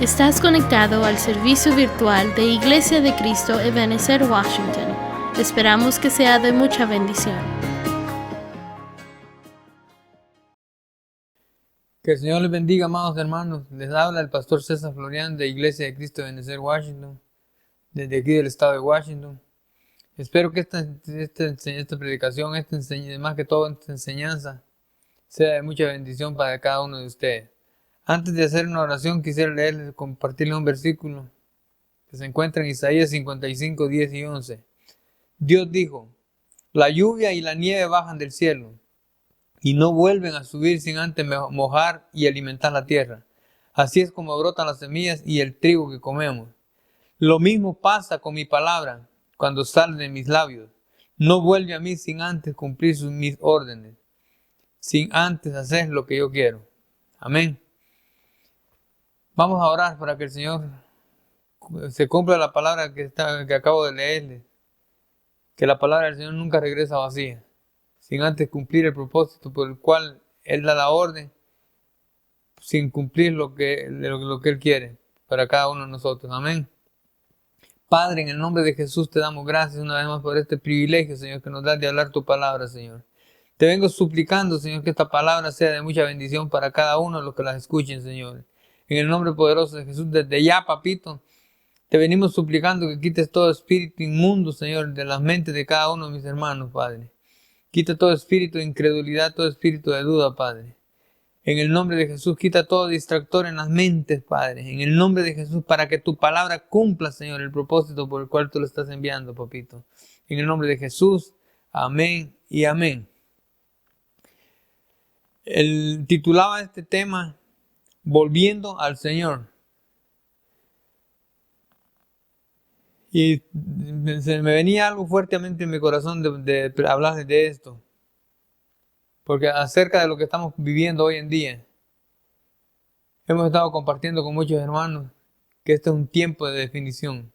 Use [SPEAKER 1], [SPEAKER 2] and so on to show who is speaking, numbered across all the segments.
[SPEAKER 1] Estás conectado al servicio virtual de Iglesia de Cristo Ebenezer Washington. Esperamos que sea de mucha bendición.
[SPEAKER 2] Que el Señor les bendiga, amados hermanos. Les habla el pastor César Florian de Iglesia de Cristo Ebenezer Washington, desde aquí del estado de Washington. Espero que esta predicación, más que todo esta enseñanza, sea de mucha bendición para cada uno de ustedes. Antes de hacer una oración, quisiera leerles, compartirles un versículo que se encuentra en Isaías 55, 10 y 11. Dios dijo: la lluvia y la nieve bajan del cielo y no vuelven a subir sin antes mojar y alimentar la tierra. Así es como brotan las semillas y el trigo que comemos. Lo mismo pasa con mi palabra cuando sale de mis labios. No vuelve a mí sin antes cumplir mis órdenes, sin antes hacer lo que yo quiero. Amén. Vamos a orar para que el Señor se cumpla la palabra que acabo de leerle. Que la palabra del Señor nunca regresa vacía, sin antes cumplir el propósito por el cual Él da la orden, sin cumplir lo que Él quiere para cada uno de nosotros. Amén. Padre, en el nombre de Jesús te damos gracias una vez más por este privilegio, Señor, que nos das de hablar tu palabra, Señor. Te vengo suplicando, Señor, que esta palabra sea de mucha bendición para cada uno de los que las escuchen, Señor. En el nombre poderoso de Jesús, desde ya, papito, te venimos suplicando que quites todo espíritu inmundo, Señor, de las mentes de cada uno de mis hermanos, Padre. Quita todo espíritu de incredulidad, todo espíritu de duda, Padre. En el nombre de Jesús, quita todo distractor en las mentes, Padre. En el nombre de Jesús, para que tu palabra cumpla, Señor, el propósito por el cual tú lo estás enviando, papito. En el nombre de Jesús, amén y amén. Titulaba este tema, Volviendo al Señor. Y se me venía algo fuertemente en mi corazón de hablar de esto. Porque acerca de lo que estamos viviendo hoy en día, hemos estado compartiendo con muchos hermanos que este es un tiempo de definición.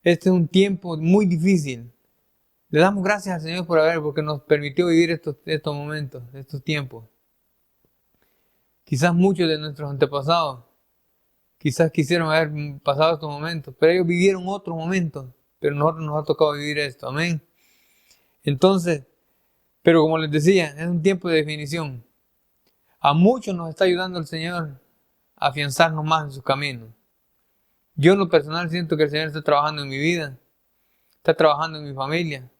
[SPEAKER 2] Este es un tiempo muy difícil. Le damos gracias al Señor porque nos permitió vivir estos momentos, estos tiempos. Quizás muchos de nuestros antepasados, quizás quisieron haber pasado estos momentos, pero ellos vivieron otros momentos, pero a nosotros nos ha tocado vivir esto. Amén. Entonces, pero como les decía, es un tiempo de definición. A muchos nos está ayudando el Señor a afianzarnos más en sus caminos. Yo en lo personal siento que el Señor está trabajando en mi vida, está trabajando en mi familia,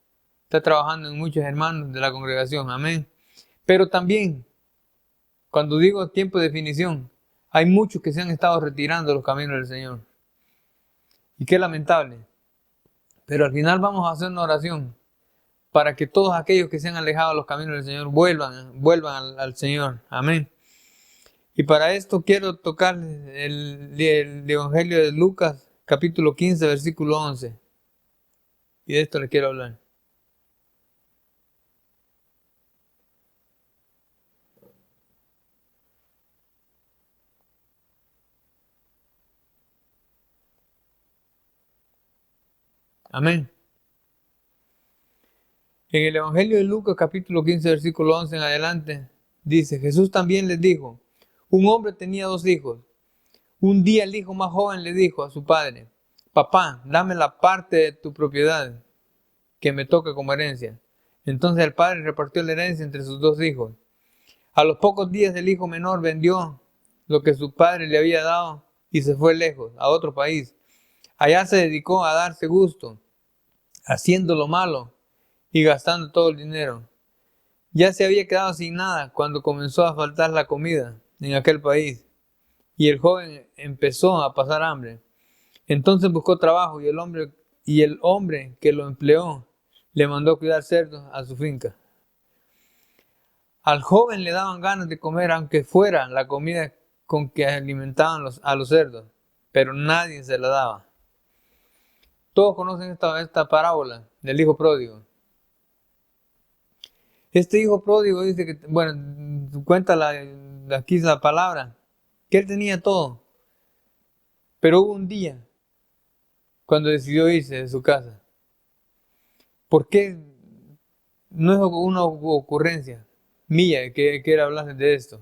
[SPEAKER 2] está trabajando en muchos hermanos de la congregación. Amén. Pero también, cuando digo tiempo de definición, hay muchos que se han estado retirando de los caminos del Señor. Y qué lamentable. Pero al final vamos a hacer una oración para que todos aquellos que se han alejado de los caminos del Señor vuelvan al Señor. Amén. Y para esto quiero tocar el Evangelio de Lucas, capítulo 15, versículo 11. Y de esto les quiero hablar. Amén. En el Evangelio de Lucas, capítulo 15, versículo 11 en adelante, dice: Jesús también les dijo, un hombre tenía 2 hijos. Un día el hijo más joven le dijo a su padre: papá, dame la parte de tu propiedad que me toca como herencia. Entonces el padre repartió la herencia entre sus 2 hijos. A los pocos días el hijo menor vendió lo que su padre le había dado y se fue lejos, a otro país. Allá se dedicó a darse gusto, haciendo lo malo y gastando todo el dinero. Ya se había quedado sin nada cuando comenzó a faltar la comida en aquel país y el joven empezó a pasar hambre. Entonces buscó trabajo y el hombre que lo empleó le mandó cuidar cerdos a su finca. Al joven le daban ganas de comer aunque fuera la comida con que alimentaban a los cerdos, pero nadie se la daba. Todos conocen esta parábola del hijo pródigo. Este hijo pródigo dice que, cuenta aquí la palabra, que él tenía todo, pero hubo un día cuando decidió irse de su casa. ¿Por qué? No es una ocurrencia mía que quiera hablar de esto.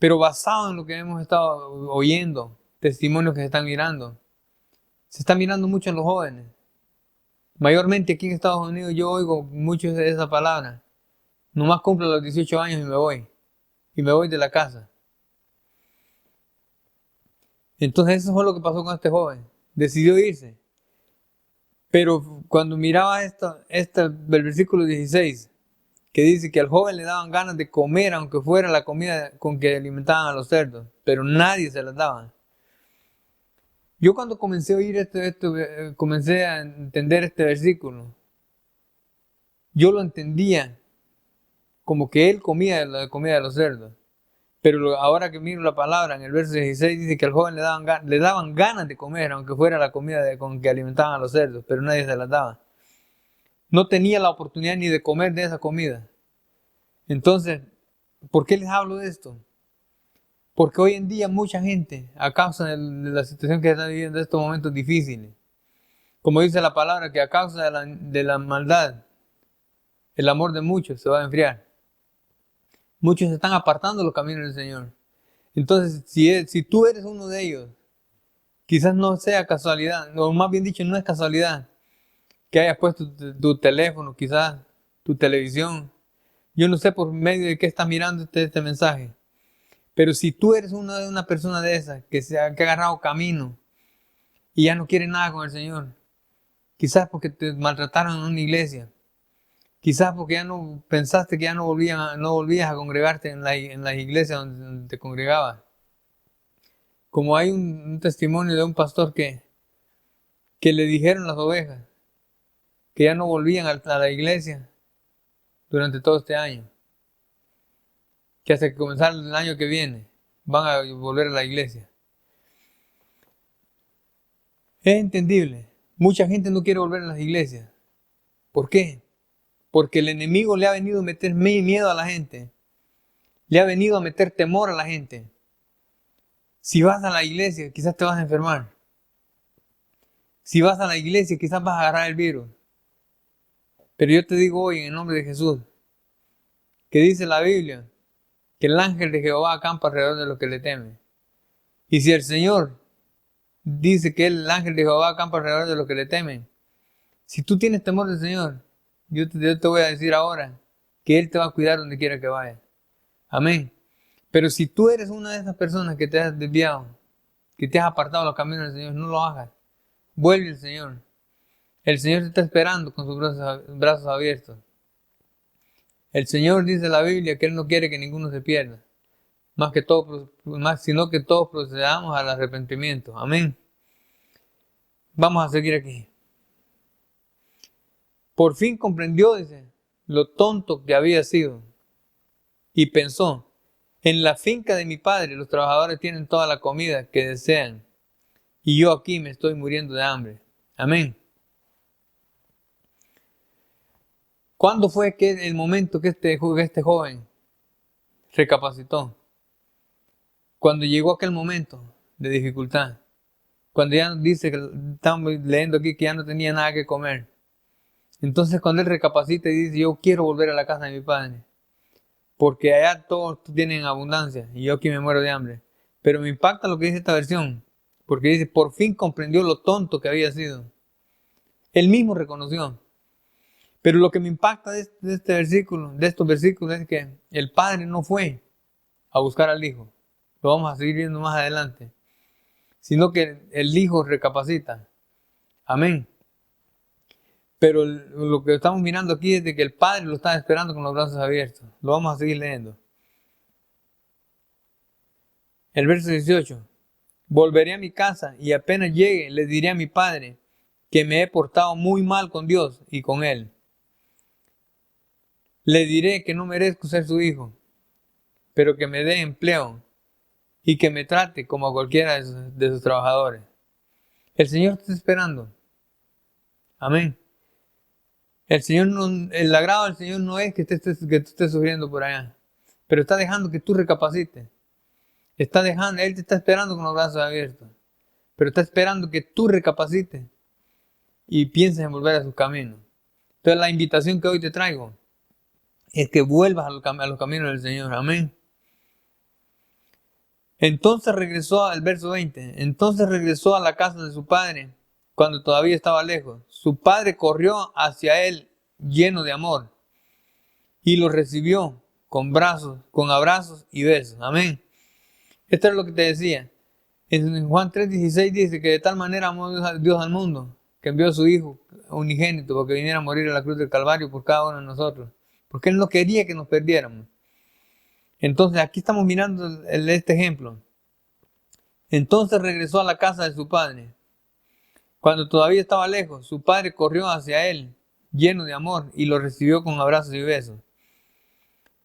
[SPEAKER 2] Pero basado en lo que hemos estado oyendo, testimonios que se están mirando, se está mirando mucho en los jóvenes. Mayormente aquí en Estados Unidos yo oigo mucho de esa palabra. Nomás cumplo los 18 años y me voy. Y me voy de la casa. Entonces eso fue lo que pasó con este joven. Decidió irse. Pero cuando miraba el versículo 16, que dice que al joven le daban ganas de comer, aunque fuera la comida con que alimentaban a los cerdos, pero nadie se las daba. Yo cuando comencé a oír comencé a entender este versículo, yo lo entendía como que él comía la comida de los cerdos. Pero ahora que miro la palabra, en el verso 16 dice que al joven le daban ganas de comer, aunque fuera la comida con que alimentaban a los cerdos, pero nadie se las daba. No tenía la oportunidad ni de comer de esa comida. Entonces, ¿por qué les hablo de esto? Porque hoy en día mucha gente, a causa de la situación que está viviendo en estos momentos difíciles, como dice la palabra, que a causa de la maldad, el amor de muchos se va a enfriar. Muchos se están apartando de los caminos del Señor. Entonces, si tú eres uno de ellos, quizás no sea casualidad, o más bien dicho, no es casualidad que hayas puesto tu teléfono, quizás tu televisión. Yo no sé por medio de qué estás mirando este mensaje. Pero si tú eres una persona de esas que ha agarrado camino y ya no quiere nada con el Señor, quizás porque te maltrataron en una iglesia, quizás porque ya no pensaste que ya no volvías a congregarte en las iglesias donde te congregabas. Como hay un testimonio de un pastor que le dijeron las ovejas que ya no volvían a la iglesia durante todo este año, que hasta que comenzar el año que viene van a volver a la iglesia. Es entendible. Mucha gente no quiere volver a las iglesias. ¿Por qué? Porque el enemigo le ha venido a meter miedo a la gente. Le ha venido a meter temor a la gente. Si vas a la iglesia, quizás te vas a enfermar. Si vas a la iglesia, quizás vas a agarrar el virus. Pero yo te digo hoy, en el nombre de Jesús, que dice la Biblia, que el ángel de Jehová acampa alrededor de los que le temen. Y si el Señor dice que el ángel de Jehová acampa alrededor de los que le temen, si tú tienes temor del Señor, yo te voy a decir ahora que Él te va a cuidar donde quiera que vayas. Amén. Pero si tú eres una de esas personas que te has desviado, que te has apartado de los caminos del Señor, no lo hagas. Vuelve al Señor. El Señor te está esperando con sus brazos abiertos. El Señor dice en la Biblia que Él no quiere que ninguno se pierda, sino que todos procedamos al arrepentimiento. Amén. Vamos a seguir aquí. Por fin comprendió, dice, lo tonto que había sido. Y pensó, en la finca de mi padre los trabajadores tienen toda la comida que desean. Y yo aquí me estoy muriendo de hambre. Amén. ¿Cuándo fue el momento que este joven recapacitó? Cuando llegó aquel momento de dificultad. Cuando ya dice que estamos leyendo aquí que ya no tenía nada que comer. Entonces cuando él recapacita y dice, yo quiero volver a la casa de mi padre. Porque allá todos tienen abundancia y yo aquí me muero de hambre. Pero me impacta lo que dice esta versión. Porque dice, por fin comprendió lo tonto que había sido. Él mismo reconoció. Pero lo que me impacta de estos versículos es que el padre no fue a buscar al hijo. Lo vamos a seguir viendo más adelante. Sino que el hijo recapacita. Amén. Pero lo que estamos mirando aquí es de que el padre lo está esperando con los brazos abiertos. Lo vamos a seguir leyendo. El verso 18. Volveré a mi casa y apenas llegue le diré a mi padre que me he portado muy mal con Dios y con él. Le diré que no merezco ser su hijo, pero que me dé empleo y que me trate como a cualquiera de sus trabajadores. El Señor te está esperando. Amén. El agrado del Señor no es que tú estés sufriendo por allá, pero está dejando que tú recapacites. Él te está esperando con los brazos abiertos, pero está esperando que tú recapacites y pienses en volver a sus caminos. Entonces la invitación que hoy te traigo es que vuelvas a los caminos del Señor. Amén. Entonces regresó al verso 20. Entonces regresó a la casa de su padre cuando todavía estaba lejos. Su padre corrió hacia él lleno de amor y lo recibió con abrazos y besos. Amén. Esto es lo que te decía. En Juan 3:16 dice que de tal manera amó Dios al mundo que envió a su Hijo unigénito para que viniera a morir a la cruz del Calvario por cada uno de nosotros. Porque Él no quería que nos perdiéramos. Entonces aquí estamos mirando este ejemplo. Entonces regresó a la casa de su padre. Cuando todavía estaba lejos, su padre corrió hacia él, lleno de amor, y lo recibió con abrazos y besos.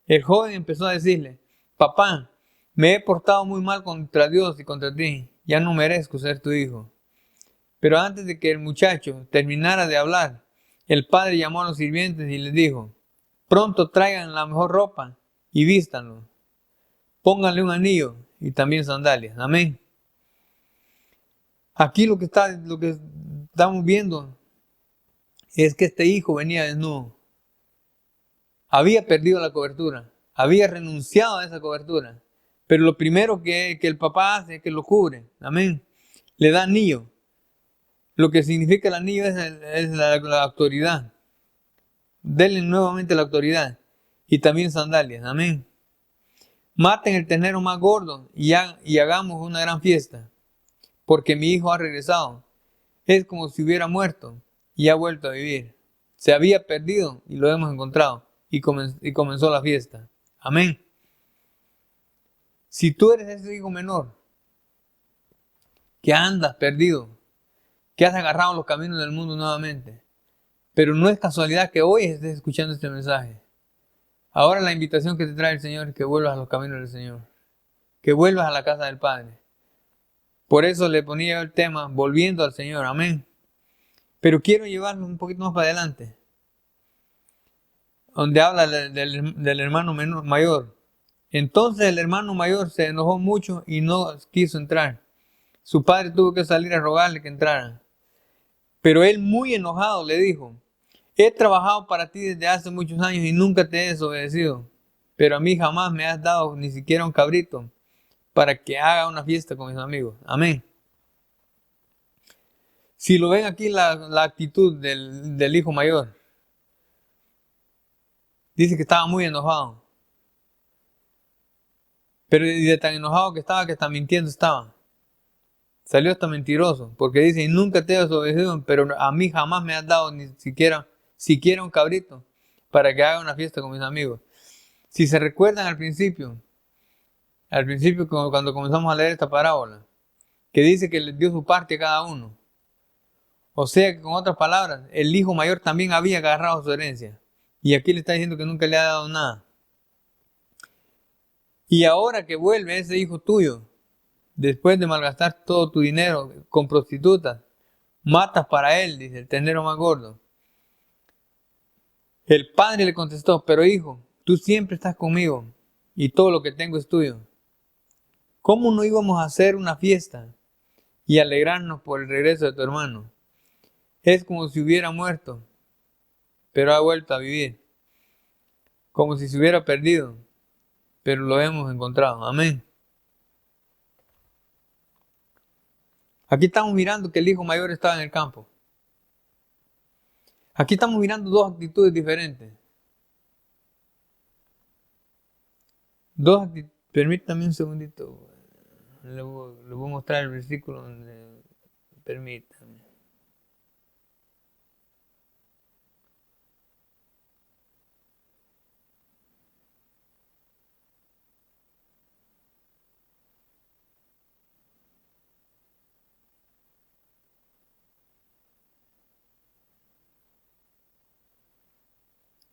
[SPEAKER 2] El joven empezó a decirle: papá, me he portado muy mal contra Dios y contra ti. Ya no merezco ser tu hijo. Pero antes de que el muchacho terminara de hablar, el padre llamó a los sirvientes y les dijo: pronto traigan la mejor ropa y vístanlo. Pónganle un anillo y también sandalias. Amén. Aquí lo que estamos viendo es que este hijo venía desnudo. Había perdido la cobertura. Había renunciado a esa cobertura. Pero lo primero que el papá hace es que lo cubre. Amén. Le da anillo. Lo que significa el anillo es la autoridad. Denle nuevamente la autoridad. Y también sandalias. Amén. Maten el ternero más gordo y hagamos una gran fiesta. Porque mi hijo ha regresado. Es como si hubiera muerto y ha vuelto a vivir. Se había perdido y lo hemos encontrado. Y comenzó la fiesta. Amén. Si tú eres ese hijo menor que andas perdido, que has agarrado los caminos del mundo nuevamente, pero no es casualidad que hoy estés escuchando este mensaje. Ahora la invitación que te trae el Señor es que vuelvas a los caminos del Señor, que vuelvas a la casa del Padre. Por eso le ponía el tema volviendo al Señor. Amén. Pero quiero llevarlo un poquito más para adelante, donde habla del hermano mayor. Entonces el hermano mayor se enojó mucho y no quiso entrar. Su padre tuvo que salir a rogarle que entrara. Pero él, muy enojado, le dijo: he trabajado para ti desde hace muchos años y nunca te he desobedecido. Pero a mí jamás me has dado ni siquiera un cabrito para que haga una fiesta con mis amigos. Amén. Si lo ven aquí la actitud del hijo mayor, dice que estaba muy enojado. Pero de tan enojado que hasta mintiendo estaba. Salió hasta mentiroso, porque dice: y nunca te he desobedecido, pero a mí jamás me has dado ni siquiera un cabrito para que haga una fiesta con mis amigos. Si se recuerdan al principio cuando comenzamos a leer esta parábola, que dice que les dio su parte a cada uno. O sea que, con otras palabras, el hijo mayor también había agarrado su herencia. Y aquí le está diciendo que nunca le ha dado nada. Y ahora que vuelve ese hijo tuyo, después de malgastar todo tu dinero con prostitutas, matas para él, dice el ternero más gordo. El padre le contestó: pero hijo, tú siempre estás conmigo y todo lo que tengo es tuyo. ¿Cómo no íbamos a hacer una fiesta y alegrarnos por el regreso de tu hermano? Es como si hubiera muerto, pero ha vuelto a vivir. Como si se hubiera perdido, pero lo hemos encontrado. Amén. Aquí estamos mirando que el hijo mayor estaba en el campo. Aquí estamos mirando dos actitudes diferentes. Permítame un segundito. Le voy a mostrar el versículo donde... Permítame.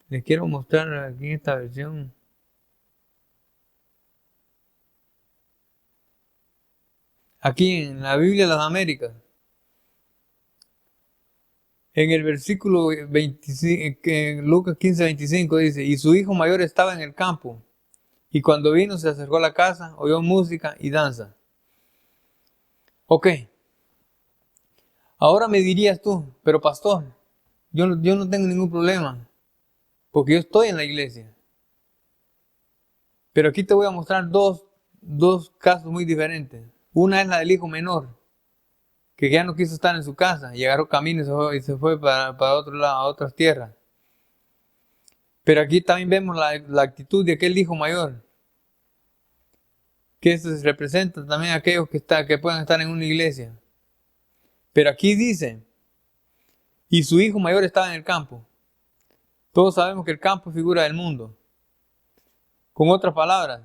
[SPEAKER 2] Les quiero mostrar aquí en esta versión. Aquí en la Biblia de las Américas. En el versículo 25, en Lucas 15:25 dice: y su hijo mayor estaba en el campo. Y cuando vino se acercó a la casa, oyó música y danza. Ok. Ahora me dirías tú: pero pastor, yo no tengo ningún problema, porque yo estoy en la iglesia. Pero aquí te voy a mostrar dos dos casos muy diferentes. Una es la del hijo menor, que ya no quiso estar en su casa y agarró camino y se fue para otro lado, a otras tierras. Pero aquí también vemos la actitud de aquel hijo mayor, que eso representa también a aquellos que puedan estar en una iglesia. Pero aquí dice, y su hijo mayor estaba en el campo. Todos sabemos que el campo es figura del mundo. Con otras palabras,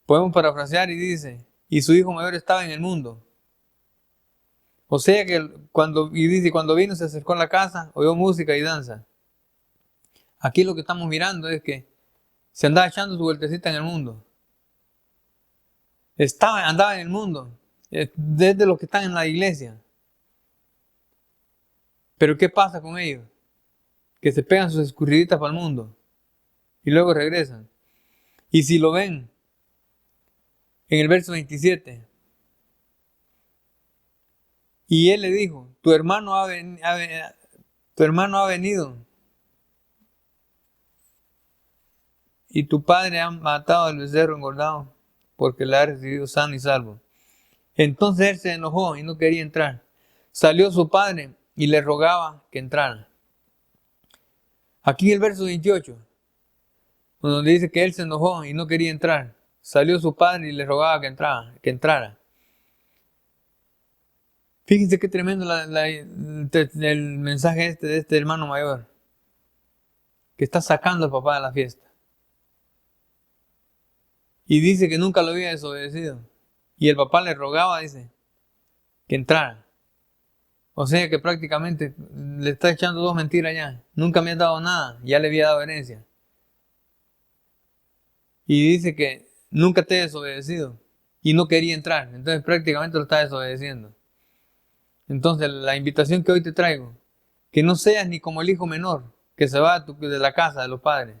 [SPEAKER 2] podemos parafrasear y dice, y su hijo mayor estaba en el mundo. O sea que cuando vino se acercó a la casa, oyó música y danza. Aquí lo que estamos mirando es que se andaba echando su vueltecita en el mundo. Andaba en el mundo, desde los que están en la iglesia. Pero ¿qué pasa con ellos? Que se pegan sus escurriditas para el mundo y luego regresan. Y si lo ven, en el verso 27, y él le dijo, tu hermano ha venido y tu padre ha matado al becerro engordado porque le ha recibido sano y salvo. Entonces él se enojó y no quería entrar. Salió su padre y le rogaba que entrara. Aquí en el verso 28, donde dice que él se enojó y no quería entrar. Salió su padre y le rogaba que entrara. Fíjense qué tremendo el mensaje de este hermano mayor, que está sacando al papá de la fiesta. Y dice que nunca lo había desobedecido. Y el papá le rogaba, dice, que entrara. O sea que prácticamente le está echando dos mentiras ya. Nunca me ha dado nada, ya le había dado herencia. Y dice que nunca te he desobedecido. Y no quería entrar. Entonces prácticamente lo está desobedeciendo. Entonces la invitación que hoy te traigo, que no seas ni como el hijo menor, que se va de la casa de los padres.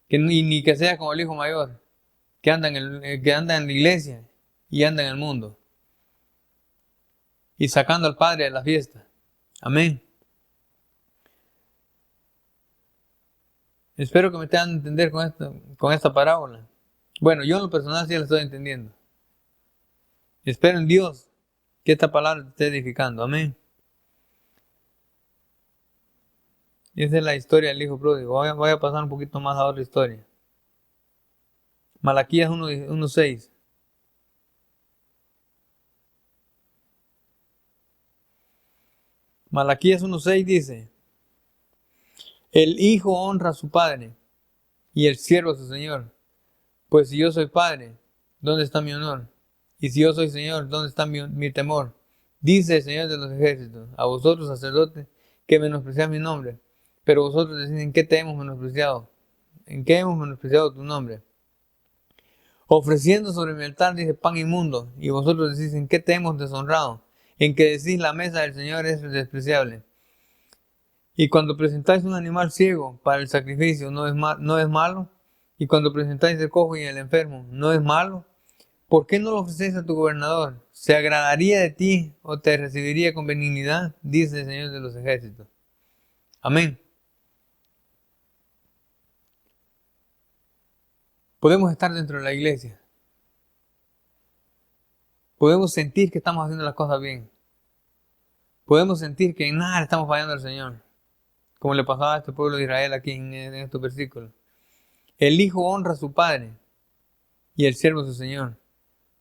[SPEAKER 2] Ni que seas como el hijo mayor, que anda en la iglesia y anda en el mundo. Y sacando al padre de la fiesta. Amén. Espero que me tengan a entender con esta parábola. Bueno, yo en lo personal sí la estoy entendiendo. Espero en Dios que esta palabra te esté edificando. Amén. Y esa es la historia del hijo pródigo. Voy a pasar un poquito más a otra historia. Malaquías 1:6. Malaquías 1:6 dice, el hijo honra a su padre y el siervo a su señor. Pues si yo soy padre, ¿dónde está mi honor? Y si yo soy señor, ¿dónde está mi temor? Dice el Señor de los ejércitos, a vosotros sacerdotes, que menospreciáis mi nombre. Pero vosotros decís, ¿en qué te hemos menospreciado? ¿En qué hemos menospreciado tu nombre? Ofreciendo sobre mi altar, dice, pan inmundo. Y vosotros decís, ¿en qué te hemos deshonrado? En que decís, la mesa del Señor es despreciable. Y cuando presentáis un animal ciego para el sacrificio, ¿no es malo? Y cuando presentáis el cojo y el enfermo, ¿no es malo? ¿Por qué no lo ofrecéis a tu gobernador? ¿Se agradaría de ti o te recibiría con benignidad? Dice el Señor de los ejércitos. Amén. Podemos estar dentro de la iglesia. Podemos sentir que estamos haciendo las cosas bien. Podemos sentir que en nada estamos fallando al Señor. Como le pasaba a este pueblo de Israel aquí en estos versículos. El hijo honra a su padre y el siervo a su señor.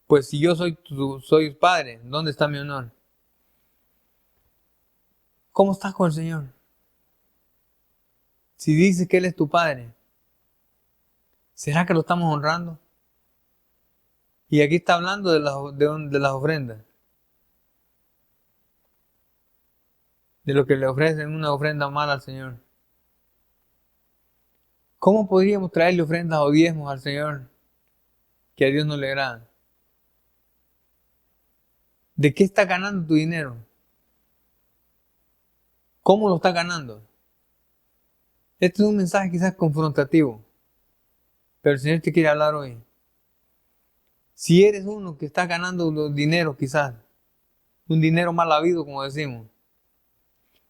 [SPEAKER 2] Pues si yo soy padre, ¿dónde está mi honor? ¿Cómo estás con el Señor? Si dices que Él es tu padre, ¿será que lo estamos honrando? Y aquí está hablando de las ofrendas. De lo que le ofrecen una ofrenda mala al Señor. ¿Cómo podríamos traerle ofrendas o diezmos al Señor que a Dios no le agrada? ¿De qué está ganando tu dinero? ¿Cómo lo está ganando? Este es un mensaje quizás confrontativo, pero el Señor te quiere hablar hoy. Si eres uno que está ganando los dineros quizás, un dinero mal habido como decimos,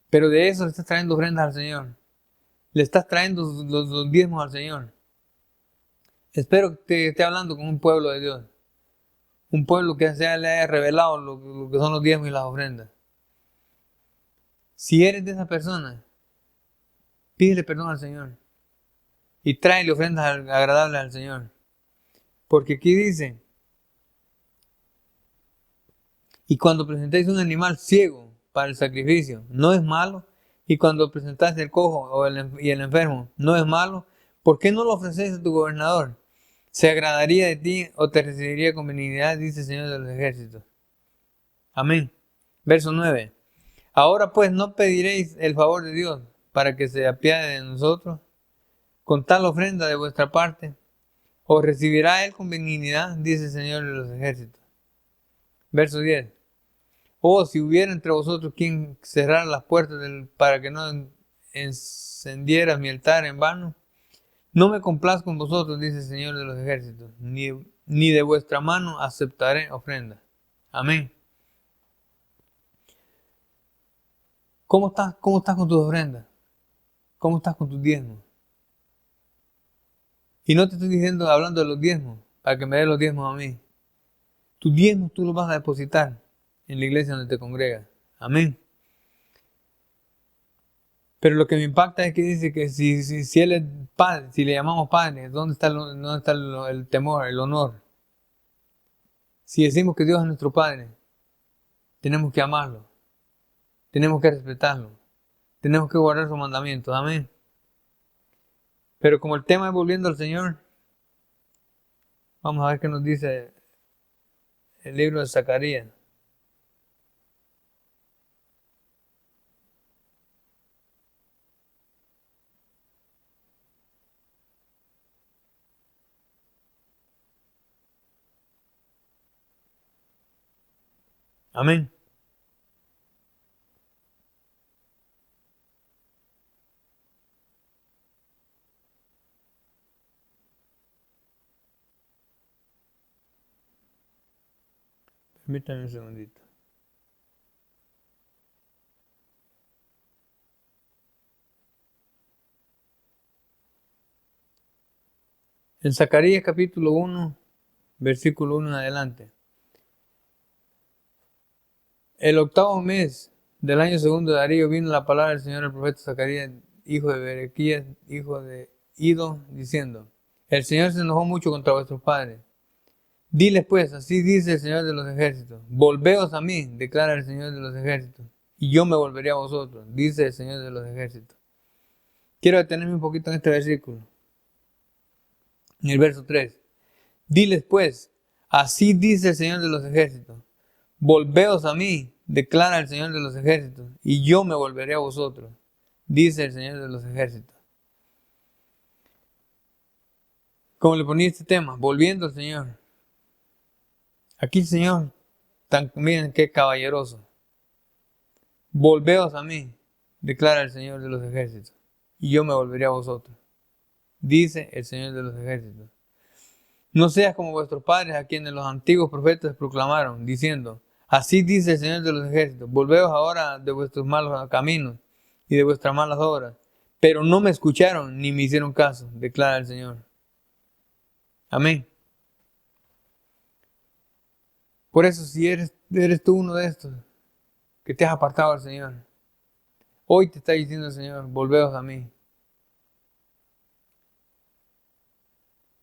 [SPEAKER 2] pero de eso le estás trayendo ofrendas al Señor, le estás trayendo los diezmos al Señor, Espero que esté hablando con un pueblo de Dios. Un pueblo que le haya revelado lo que son los diezmos y las ofrendas. Si eres de esa persona, pídele perdón al Señor. Y tráele ofrendas agradables al Señor. Porque aquí dice, y cuando presentéis un animal ciego para el sacrificio, no es malo. Y cuando presentáis el cojo y el enfermo, no es malo. ¿Por qué no lo ofrecéis a tu gobernador? ¿Se agradaría de ti o te recibiría con benignidad? Dice el Señor de los ejércitos. Amén. Verso 9. Ahora pues no pediréis el favor de Dios para que se apiade de nosotros. Con tal ofrenda de vuestra parte, os recibirá Él con benignidad, dice el Señor de los ejércitos. Verso 10. Oh, si hubiera entre vosotros quien cerrara las puertas para que no encendieras mi altar en vano. No me complazco en vosotros, dice el Señor de los ejércitos, ni de vuestra mano aceptaré ofrenda. Amén. ¿Cómo estás con tus ofrendas? ¿Cómo estás con tus diezmos? Y no te estoy diciendo, hablando de los diezmos, para que me des los diezmos a mí. Tus diezmos tú los vas a depositar en la iglesia donde te congregas. Amén. Pero lo que me impacta es que dice que si Él es Padre, si le llamamos Padre, ¿dónde está el temor, el honor? Si decimos que Dios es nuestro Padre, tenemos que amarlo, tenemos que respetarlo, tenemos que guardar sus mandamientos. Amén. Pero como el tema es volviendo al Señor, vamos a ver qué nos dice el libro de Zacarías. Amén. Permítanme un segundito. En Zacarías capítulo 1, versículo 1 en adelante. El 8º mes del año segundo de Darío vino la palabra del Señor al profeta Zacarías, hijo de Berequías, hijo de Ido, diciendo: El Señor se enojó mucho contra vuestros padres. Diles pues, así dice el Señor de los ejércitos: Volveos a mí, declara el Señor de los ejércitos, y yo me volveré a vosotros, dice el Señor de los ejércitos. Quiero detenerme un poquito en este versículo. En el verso 3. Diles pues, así dice el Señor de los ejércitos: Volveos a mí, declara el Señor de los ejércitos, y yo me volveré a vosotros, dice el Señor de los ejércitos. Como le ponía este tema, volviendo al Señor. Aquí el Señor, miren qué caballeroso. Volveos a mí, declara el Señor de los ejércitos, y yo me volveré a vosotros, dice el Señor de los ejércitos. No seas como vuestros padres, a quienes los antiguos profetas proclamaron, diciendo: Así dice el Señor de los ejércitos: Volveos ahora de vuestros malos caminos y de vuestras malas obras. Pero no me escucharon ni me hicieron caso, declara el Señor. Amén. Por eso, si eres tú uno de estos que te has apartado del Señor, hoy te está diciendo el Señor: volveos a mí.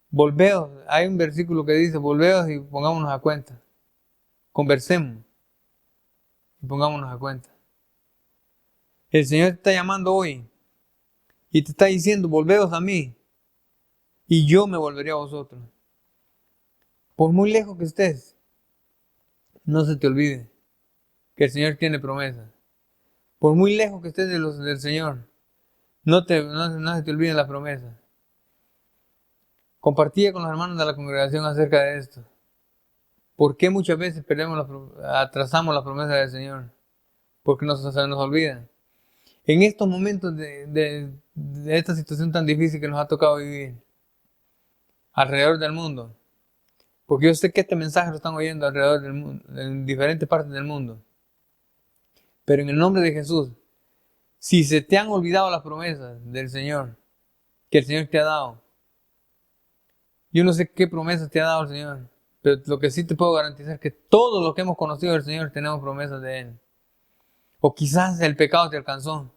[SPEAKER 2] Volveos. Hay un versículo que dice: volveos y pongámonos a cuenta. Conversemos y pongámonos a cuenta. El Señor te está llamando hoy y te está diciendo: volveos a mí y yo me volveré a vosotros. Por muy lejos que estés, no se te olvide que el Señor tiene promesas. Por muy lejos que estés del Señor, no se te olviden las promesas. Compartía con los hermanos de la congregación acerca de esto. ¿Por qué muchas veces atrasamos las promesas del Señor? Porque se nos olvidan. En estos momentos de esta situación tan difícil que nos ha tocado vivir alrededor del mundo, porque yo sé que este mensaje lo están oyendo alrededor del mundo, en diferentes partes del mundo, pero en el nombre de Jesús, si se te han olvidado las promesas del Señor, que el Señor te ha dado, Yo no sé qué promesas te ha dado el Señor, pero lo que sí te puedo garantizar es que todos los que hemos conocido al Señor tenemos promesas de Él. O quizás el pecado te alcanzó.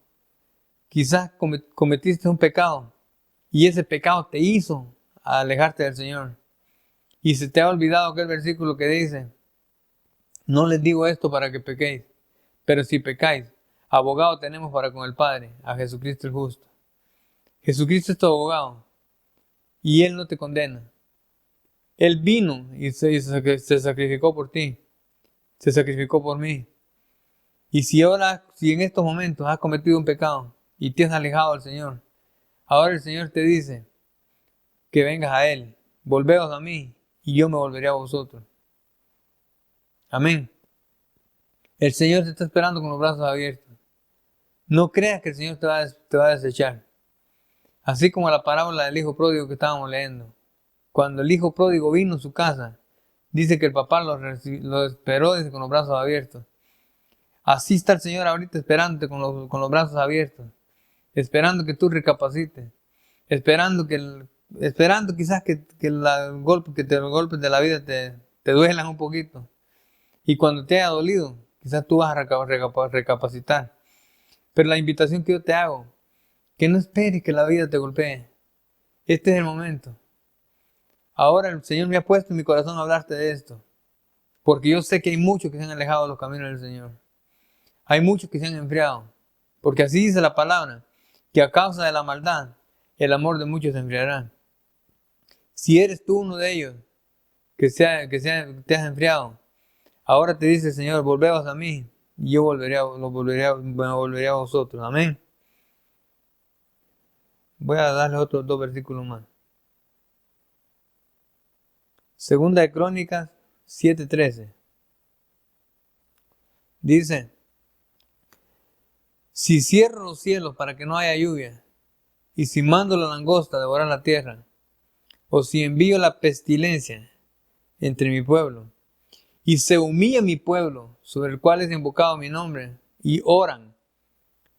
[SPEAKER 2] Quizás cometiste un pecado y ese pecado te hizo alejarte del Señor. Y se te ha olvidado aquel versículo que dice: no les digo esto para que pequéis, pero si pecáis, abogado tenemos para con el Padre, a Jesucristo el justo. Jesucristo es tu abogado y Él no te condena. Él vino y se sacrificó por ti, se sacrificó por mí. Y si en estos momentos has cometido un pecado y te has alejado del Señor, ahora el Señor te dice que vengas a Él, volveos a mí y yo me volveré a vosotros. Amén. El Señor te está esperando con los brazos abiertos. No creas que el Señor te va a desechar. Así como la parábola del hijo pródigo que estábamos leyendo. Cuando el hijo pródigo vino a su casa, dice que el papá lo esperó con los brazos abiertos. Así está el Señor ahorita esperándote con los brazos abiertos. Esperando que tú recapacites. Esperando quizás que los golpes de la vida te duelan un poquito. Y cuando te haya dolido, quizás tú vas a recapacitar. Pero la invitación que yo te hago, que no esperes que la vida te golpee. Este es el momento. Ahora el Señor me ha puesto en mi corazón a hablarte de esto. Porque yo sé que hay muchos que se han alejado de los caminos del Señor. Hay muchos que se han enfriado. Porque así dice la palabra, que a causa de la maldad, el amor de muchos se enfriará. Si eres tú uno de ellos, te has enfriado, ahora te dice el Señor: volveos a mí, y yo me volveré a vosotros. Amén. Voy a darle otros 2 versículos más. Segunda de Crónicas 7:13. Dice: si cierro los cielos para que no haya lluvia, y si mando la langosta a devorar la tierra, o si envío la pestilencia entre mi pueblo, y se humilla mi pueblo, sobre el cual es invocado mi nombre, y oran,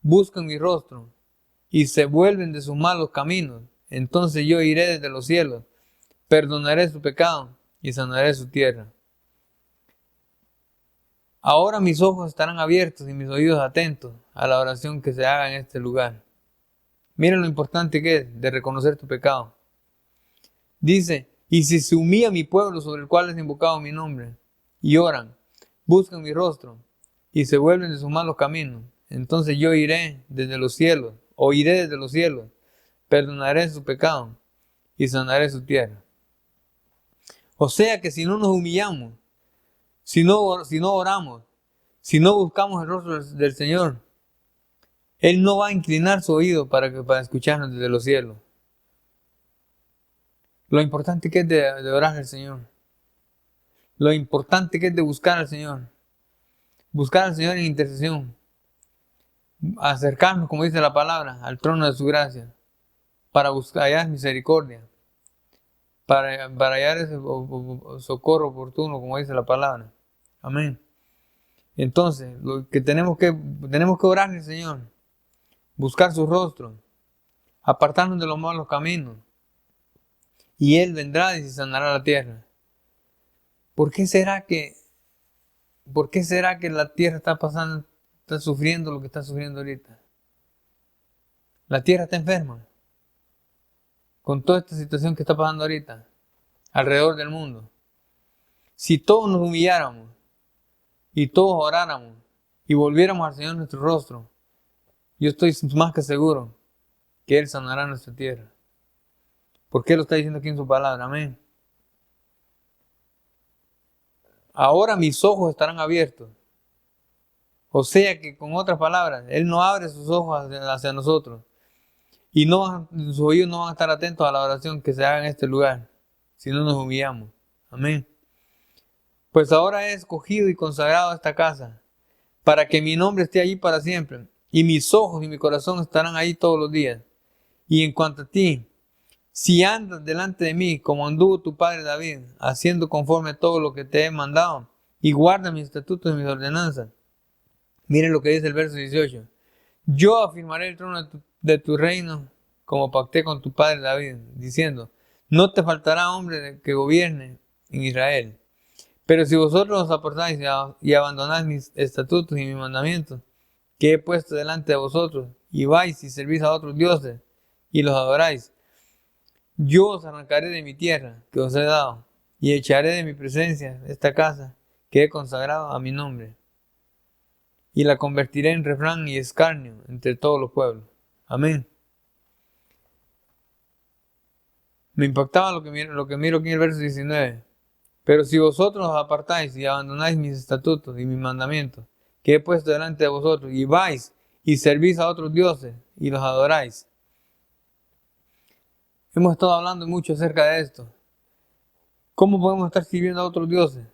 [SPEAKER 2] buscan mi rostro, y se vuelven de sus malos caminos, entonces yo iré desde los cielos, perdonaré su pecado y sanaré su tierra. Ahora mis ojos estarán abiertos y mis oídos atentos a la oración que se haga en este lugar. Miren lo importante que es de reconocer tu pecado. Dice: y si se humilla mi pueblo, sobre el cual es invocado mi nombre, y oran, buscan mi rostro, y se vuelven de sus malos caminos, entonces yo iré desde los cielos, perdonaré su pecado y sanaré su tierra. O sea que si no nos humillamos, si no oramos, si no buscamos el rostro del Señor, Él no va a inclinar su oído para escucharnos desde los cielos. Lo importante que es de orar al Señor. Lo importante que es de buscar al Señor. Buscar al Señor en intercesión. Acercarnos, como dice la palabra, al trono de su gracia. Para hallar misericordia. Para hallar ese socorro oportuno, como dice la palabra. Amén. Entonces, lo que tenemos que orar al Señor. Buscar su rostro. Apartarnos de los malos caminos. Y Él vendrá y sanará la tierra. ¿Por qué será que la tierra está sufriendo lo que está sufriendo ahorita? La tierra está enferma. Con toda esta situación que está pasando ahorita, alrededor del mundo. Si todos nos humilláramos, y todos oráramos, y volviéramos al Señor nuestro rostro, yo estoy más que seguro que Él sanará nuestra tierra. Porque Él lo está diciendo aquí en su palabra. Amén. Ahora mis ojos estarán abiertos. O sea que, con otras palabras, Él no abre sus ojos hacia nosotros. Y sus oídos no van a estar atentos a la oración que se haga en este lugar, si no nos humillamos. Amén. Pues ahora he escogido y consagrado esta casa, para que mi nombre esté allí para siempre. Y mis ojos y mi corazón estarán ahí todos los días. Y en cuanto a ti, si andas delante de mí, como anduvo tu padre David, haciendo conforme todo lo que te he mandado, y guarda mis estatutos y mis ordenanzas. Miren lo que dice el verso 18. Yo afirmaré el trono de tu reino, como pacté con tu padre David, diciendo: No te faltará hombre que gobierne en Israel. Pero si vosotros os apartáis y abandonáis mis estatutos y mis mandamientos, que he puesto delante de vosotros, y vais y servís a otros dioses, y los adoráis, yo os arrancaré de mi tierra que os he dado, y echaré de mi presencia esta casa que he consagrado a mi nombre, y la convertiré en refrán y escarnio entre todos los pueblos. Amén. Me impactaba lo que miro aquí en el verso 19. Pero si vosotros os apartáis y abandonáis mis estatutos y mis mandamientos, que he puesto delante de vosotros, y vais y servís a otros dioses y los adoráis. Hemos estado hablando mucho acerca de esto. ¿Cómo podemos estar sirviendo a otros dioses?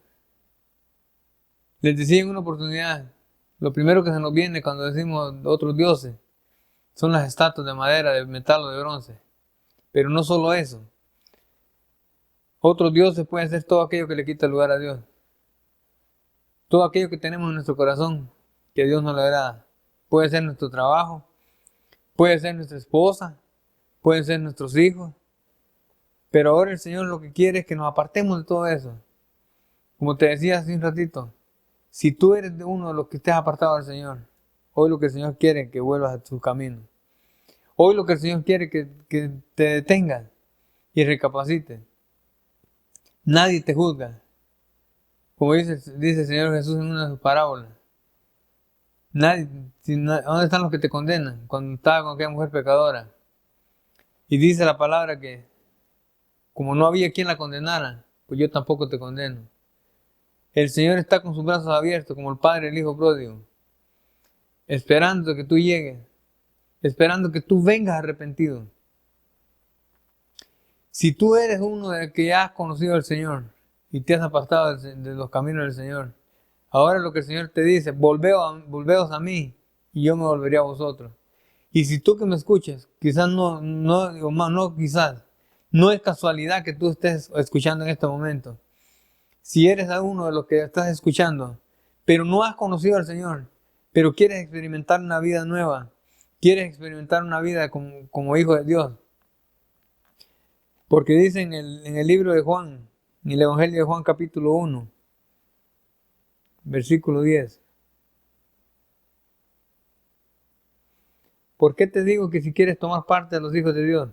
[SPEAKER 2] Les decía en una oportunidad, lo primero que se nos viene cuando decimos otros dioses son las estatuas de madera, de metal o de bronce. Pero no solo eso. Otros dioses pueden ser todo aquello que le quita el lugar a Dios. Todo aquello que tenemos en nuestro corazón que a Dios no le agrada. Puede ser nuestro trabajo, puede ser nuestra esposa, pueden ser nuestros hijos. Pero ahora el Señor lo que quiere es que nos apartemos de todo eso. Como te decía hace un ratito, si tú eres de uno de los que estés apartado del Señor, hoy lo que el Señor quiere es que vuelvas a tu camino. Hoy lo que el Señor quiere es que te detengas y recapacites. Nadie te juzga. Como dice el Señor Jesús en una de sus parábolas. ¿Dónde están los que te condenan? Cuando estaba con aquella mujer pecadora. Y dice la palabra que como no había quien la condenara, pues yo tampoco te condeno. El Señor está con sus brazos abiertos, como el Padre del Hijo pródigo, esperando que tú llegues, esperando que tú vengas arrepentido. Si tú eres uno de que ya has conocido al Señor y te has apartado de los caminos del Señor, ahora lo que el Señor te dice, volveos a mí y yo me volveré a vosotros. Y si tú que me escuchas, quizás no es casualidad que tú estés escuchando en este momento. Si eres uno de los que estás escuchando, pero no has conocido al Señor, pero quieres experimentar una vida nueva, quieres experimentar una vida como hijo de Dios. Porque dice en el libro de Juan, en el Evangelio de Juan capítulo 1, versículo 10. ¿Por qué te digo que si quieres tomar parte de los hijos de Dios?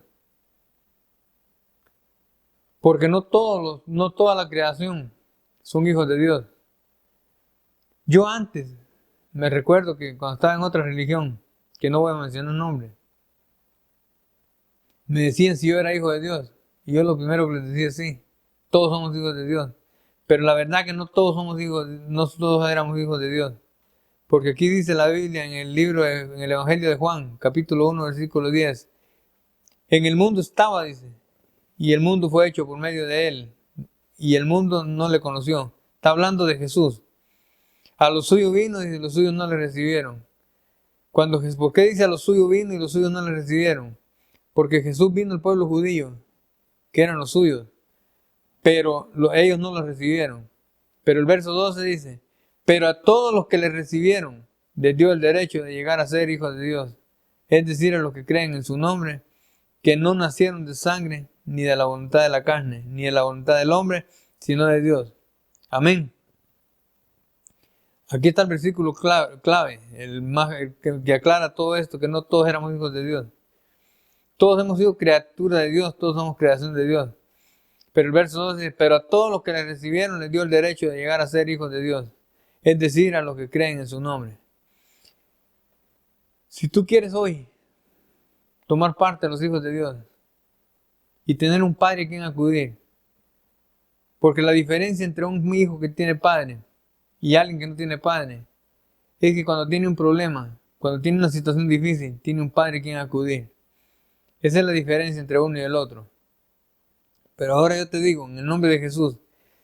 [SPEAKER 2] Porque no toda la creación son hijos de Dios. Yo antes me recuerdo que cuando estaba en otra religión, que no voy a mencionar el nombre, me decían si yo era hijo de Dios. Y yo lo primero que les decía, sí, todos somos hijos de Dios. Pero la verdad que no todos éramos hijos de Dios. Porque aquí dice la Biblia en el Evangelio de Juan, capítulo 1, versículo 10. En el mundo estaba, dice, y el mundo fue hecho por medio de él, y el mundo no le conoció. Está hablando de Jesús. A los suyos vino y los suyos no le recibieron. ¿Por qué dice a los suyos vino y los suyos no le recibieron? Porque Jesús vino al pueblo judío, que eran los suyos, pero ellos no los recibieron. Pero el verso 12 dice, pero a todos los que le recibieron, les dio el derecho de llegar a ser hijos de Dios. Es decir, a los que creen en su nombre, que no nacieron de sangre, ni de la voluntad de la carne, ni de la voluntad del hombre, sino de Dios. Amén. Aquí está el versículo clave, que aclara todo esto, que no todos éramos hijos de Dios. Todos hemos sido criaturas de Dios, todos somos creación de Dios. Pero el verso 2 dice, pero a todos los que le recibieron les dio el derecho de llegar a ser hijos de Dios. Es decir, a los que creen en su nombre. Si tú quieres hoy tomar parte de los hijos de Dios y tener un padre a quien acudir, porque la diferencia entre un hijo que tiene padre y alguien que no tiene padre es que cuando tiene un problema, cuando tiene una situación difícil, tiene un padre a quien acudir. Esa es la diferencia entre uno y el otro. Pero ahora yo te digo, en el nombre de Jesús,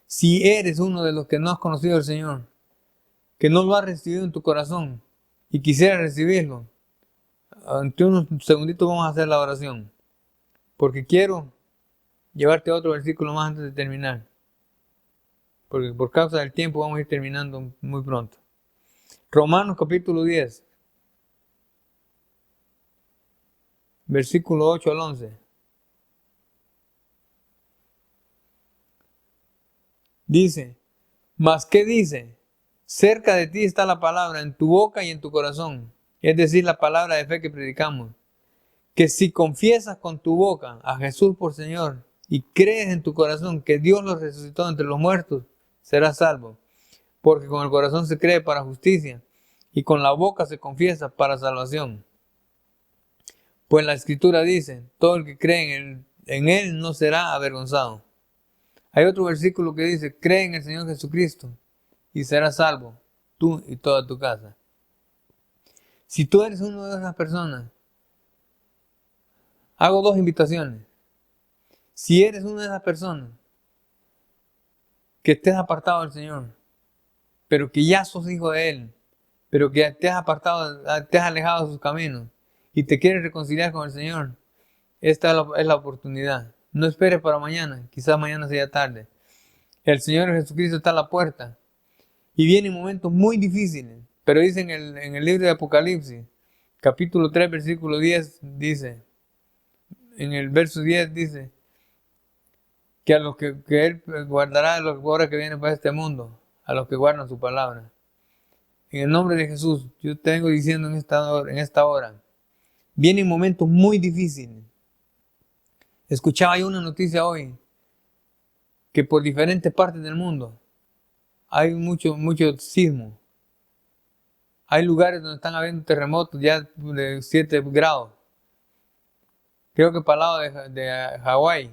[SPEAKER 2] si eres uno de los que no has conocido al Señor, que no lo has recibido en tu corazón y quisiera recibirlo, ante unos segunditos vamos a hacer la oración. Porque quiero llevarte a otro versículo más antes de terminar. Porque por causa del tiempo vamos a ir terminando muy pronto. Romanos capítulo 10, versículo 8 al 11. Dice, ¿mas qué dice? Cerca de ti está la palabra, en tu boca y en tu corazón. Es decir, la palabra de fe que predicamos. Que si confiesas con tu boca a Jesús por Señor y crees en tu corazón que Dios lo resucitó entre los muertos, serás salvo. Porque con el corazón se cree para justicia y con la boca se confiesa para salvación. Pues la Escritura dice, todo el que cree en Él no será avergonzado. Hay otro versículo que dice, cree en el Señor Jesucristo y serás salvo, tú y toda tu casa. Si tú eres una de esas personas, hago dos invitaciones. Si eres una de esas personas que estés apartado del Señor, pero que ya sos hijo de Él, pero que te has apartado, te has alejado de sus caminos y te quieres reconciliar con el Señor, esta es la oportunidad. No esperes para mañana, quizás mañana sea tarde. El Señor Jesucristo está a la puerta y vienen momentos muy difíciles, pero dice en el libro de Apocalipsis, capítulo 3, versículo 10, dice, en el verso 10 dice, que a los que Él guardará a los que vienen para este mundo, a los que guardan su palabra. En el nombre de Jesús, yo te vengo diciendo en esta hora, vienen momentos muy difíciles. Escuchaba yo una noticia hoy, que por diferentes partes del mundo hay mucho sismo. Hay lugares donde están habiendo terremotos ya de 7 grados. Creo que para el lado de Hawái,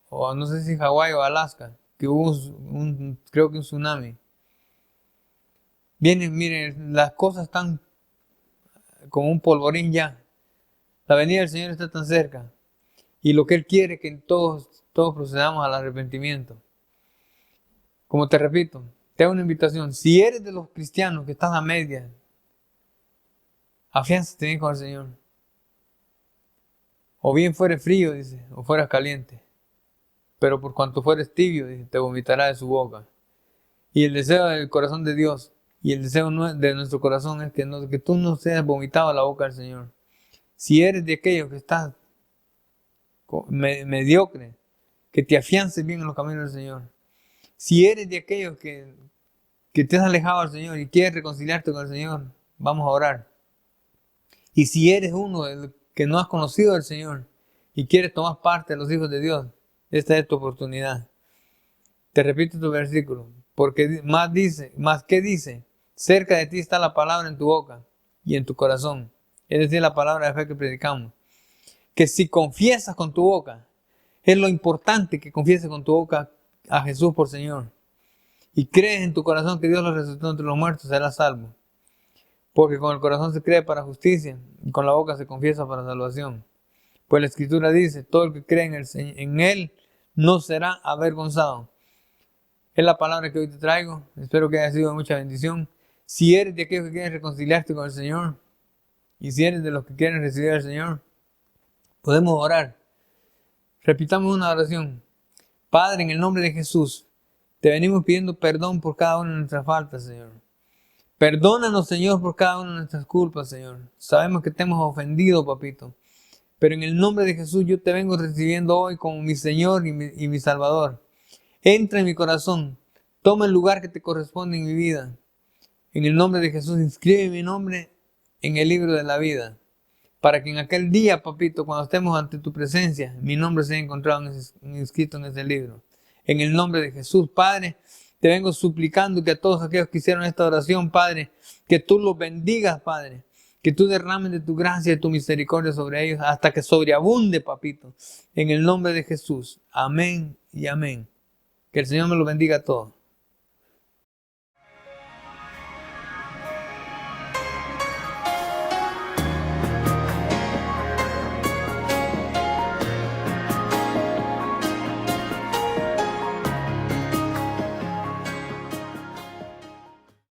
[SPEAKER 2] o no sé si Hawái o Alaska, que hubo creo que un tsunami. Miren, las cosas están como un polvorín ya. La venida del Señor está tan cerca. Y lo que Él quiere es que todos procedamos al arrepentimiento. Como te repito, te hago una invitación. Si eres de los cristianos que estás a medias, afiánzate bien con el Señor. O bien fueres frío, dice, o fueras caliente. Pero por cuanto fueres tibio, dice, te vomitará de su boca. Y el deseo del corazón de Dios y el deseo de nuestro corazón es que tú no seas vomitado a la boca del Señor. Si eres de aquellos que estás mediocre, que te afiances bien en los caminos del Señor. Si eres de aquellos que te has alejado del Señor y quieres reconciliarte con el Señor, vamos a orar. Y si eres uno que no has conocido al Señor y quieres tomar parte de los hijos de Dios, esta es tu oportunidad. Te repito tu versículo, porque más que dice, cerca de ti está la palabra en tu boca y en tu corazón. Es decir, la palabra de fe que predicamos. Que si confiesas con tu boca, es lo importante que confieses con tu boca a Jesús por Señor. Y crees en tu corazón que Dios lo resucitó entre los muertos, serás salvo. Porque con el corazón se cree para justicia y con la boca se confiesa para salvación. Pues la Escritura dice, todo el que cree en Él no será avergonzado. Es la palabra que hoy te traigo. Espero que haya sido de mucha bendición. Si eres de aquellos que quieren reconciliarte con el Señor, y si eres de los que quieren recibir al Señor, podemos orar. Repitamos una oración. Padre, en el nombre de Jesús, te venimos pidiendo perdón por cada una de nuestras faltas, Señor. Perdónanos, Señor, por cada una de nuestras culpas, Señor. Sabemos que te hemos ofendido, papito. Pero en el nombre de Jesús yo te vengo recibiendo hoy como mi Señor y mi Salvador. Entra en mi corazón. Toma el lugar que te corresponde en mi vida. En el nombre de Jesús, inscribe mi nombre en el libro de la vida. Para que en aquel día, papito, cuando estemos ante tu presencia, mi nombre sea encontrado inscrito en ese libro. En el nombre de Jesús, Padre, te vengo suplicando que a todos aquellos que hicieron esta oración, Padre, que tú los bendigas, Padre. Que tú derrames de tu gracia y de tu misericordia sobre ellos hasta que sobreabunde, papito. En el nombre de Jesús. Amén y amén. Que el Señor me lo bendiga a todos.